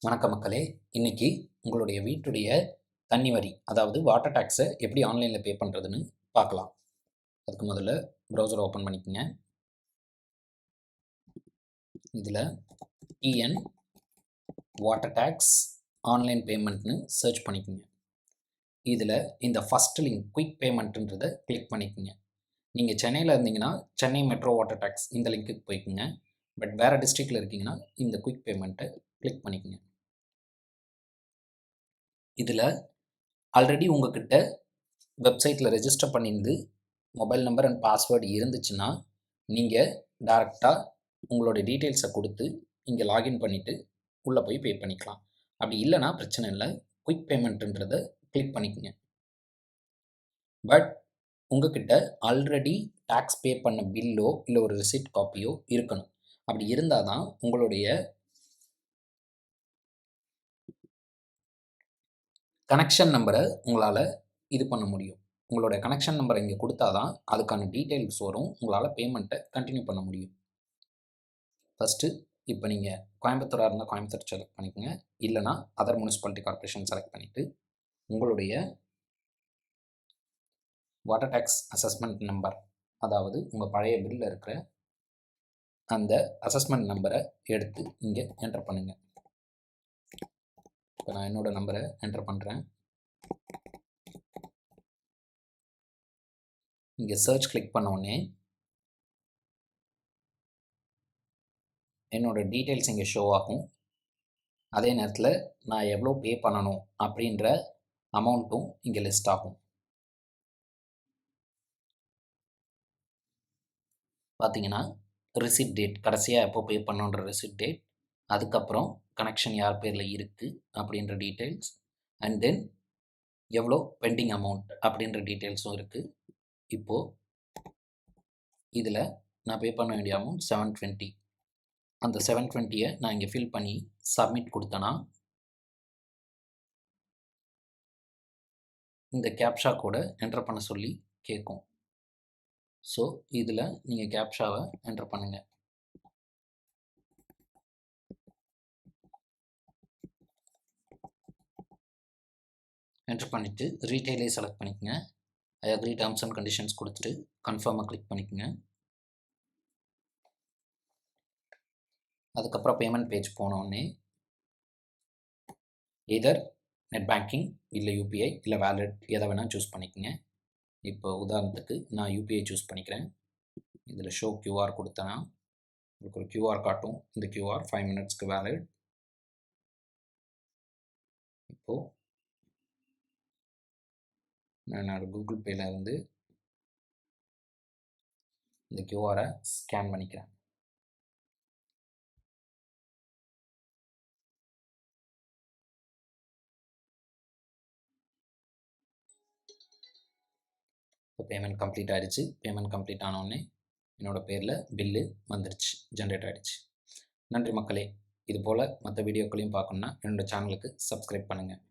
வணக்கம் மக்களே. இன்னைக்கு உங்களுடைய வீட்டுடைய தண்ணி வரி, அதாவது வாட்டர் டேக்ஸை எப்படி ஆன்லைனில் பே பண்ணுறதுன்னு பார்க்கலாம். அதுக்கு முதல்ல ப்ரௌசரை ஓப்பன் பண்ணிக்கோங்க. இதில் டிஎன் வாட்டர் டேக்ஸ் ஆன்லைன் பேமெண்ட்னு சர்ச் பண்ணிக்கோங்க. இதில் இந்த ஃபஸ்ட் லிங்க் குயிக் பேமெண்ட்டுன்றதை கிளிக் பண்ணிக்கோங்க. நீங்கள் சென்னையில் இருந்தீங்கன்னா சென்னை மெட்ரோ வாட்டர் டேக்ஸ் இந்த லிங்க்குக்கு போய்க்குங்க. பட் வேறு டிஸ்ட்ரிக்டில் இருக்கீங்கன்னா இந்த குயிக் பேமெண்ட்டை கிளிக் பண்ணிக்கோங்க. இதில் ஆல்ரெடி உங்கள்கிட்ட வெப்சைட்டில் ரெஜிஸ்டர் பண்ணியிருந்து மொபைல் நம்பர் அண்ட் பாஸ்வேர்டு இருந்துச்சுன்னா நீங்கள் டைரெக்டாக உங்களோட டீட்டெயில்ஸை கொடுத்து இங்கே லாகின் பண்ணிவிட்டு உள்ளே போய் பே பண்ணிக்கலாம். அப்படி இல்லைனா பிரச்சனை இல்லை, குயிக் பேமெண்ட்டுன்றதை கிளிக் பண்ணிக்கோங்க. பட் உங்கள்கிட்ட ஆல்ரெடி டேக்ஸ் பே பண்ண பில்லோ இல்லை ஒரு ரிசிப்ட் காப்பியோ இருக்கணும். அப்படி இருந்தால் தான் உங்களுடைய கனெக்ஷன் நம்பரை உங்களால் இது பண்ண முடியும். உங்களோட கனெக்ஷன் நம்பரை இங்கே கொடுத்தா தான் அதுக்கான டீட்டெயில்ஸ் வரும், உங்களால் பேமெண்ட்டை கண்டினியூ பண்ண முடியும். ஃபஸ்ட்டு இப்போ நீங்கள் கோயம்புத்தூராக இருந்தால் கோயம்புத்தூர் செலக்ட் பண்ணிக்கோங்க. இல்லைனா அதர் முனிசிபாலிட்டி கார்பரேஷன் செலக்ட் பண்ணிவிட்டு உங்களுடைய வாட்டர் டேக்ஸ் அசஸ்மெண்ட் நம்பர், அதாவது உங்கள் பழைய பில்லில் இருக்கிற அந்த அசஸ்மெண்ட் நம்பரை எடுத்து இங்கே என்டர் பண்ணுங்கள். இப்போ நான் என்னோடய நம்பரை என்டர் பண்ணுறேன். இங்கே சர்ச் கிளிக் பண்ண உடனே என்னோடய டீட்டெயில்ஸ் இங்கே ஷோ ஆகும். அதே நேரத்தில் நான் எவ்வளோ பே பண்ணணும் அப்படின்ற அமௌண்ட்டும் இங்கே லிஸ்ட் ஆகும். பார்த்தீங்கன்னா ரிசிப்ட் டேட், கடைசியாக எப்போ பே பண்ணணுன்ற ரிசிப்ட் டேட், அதுக்கப்புறம் கனெக்ஷன் யார் பேரில் இருக்குது அப்படின்ற டீட்டெயில்ஸ், அண்ட் தென் எவ்வளோ பெண்டிங் அமௌண்ட் அப்படின்ற டீட்டெயில்ஸும் இருக்குது. இப்போது இதில் நான் பே பண்ண வேண்டிய அமௌண்ட் 720. அந்த 720 நான் இங்கே ஃபில் பண்ணி சப்மிட் கொடுத்தேன்னா இந்த கேப்ஷா கோடை என்டர் பண்ண சொல்லி கேட்கும். ஸோ இதில் நீங்கள் கேப்ஷாவை என்டர் பண்ணுங்கள். என்டர் பண்ணிவிட்டு ரீட்டைலே செலக்ட் பண்ணிக்கோங்க. I agree terms and conditions கொடுத்துட்டு கன்ஃபார்மாக கிளிக் பண்ணிக்கோங்க. அதுக்கப்புறம் பேமெண்ட் பேஜ் போனோடனே எதர் நெட் பேங்கிங் இல்லை யூபிஐ இல்லை வேலெட் எதை வேணால் சூஸ் பண்ணிக்கோங்க. இப்போ உதாரணத்துக்கு நான் யூபிஐ சூஸ் பண்ணிக்கிறேன். இதில் ஷோ கியூஆர் கொடுத்தேன்னா உங்களுக்கு ஒரு கியூஆர் காட்டும். இந்த கியூஆர் 5 மினிட்ஸ்க்கு வேலிட். இப்போது நான் கூகுள் பேயில் இருந்து இந்த கியூஆரை ஸ்கேன் பண்ணிக்கிறேன். இப்போ பேமெண்ட் கம்ப்ளீட் ஆகிடுச்சு. பேமெண்ட் கம்ப்ளீட் ஆனோடனே என்னோடய பேரில் பில்லு வந்துடுச்சு, ஜென்ரேட் ஆகிடுச்சு. நன்றி மக்களே. இதுபோல் மற்ற வீடியோக்களையும் பார்க்கணுன்னா என்னோடய சேனலுக்கு சப்ஸ்கிரைப் பண்ணுங்கள்.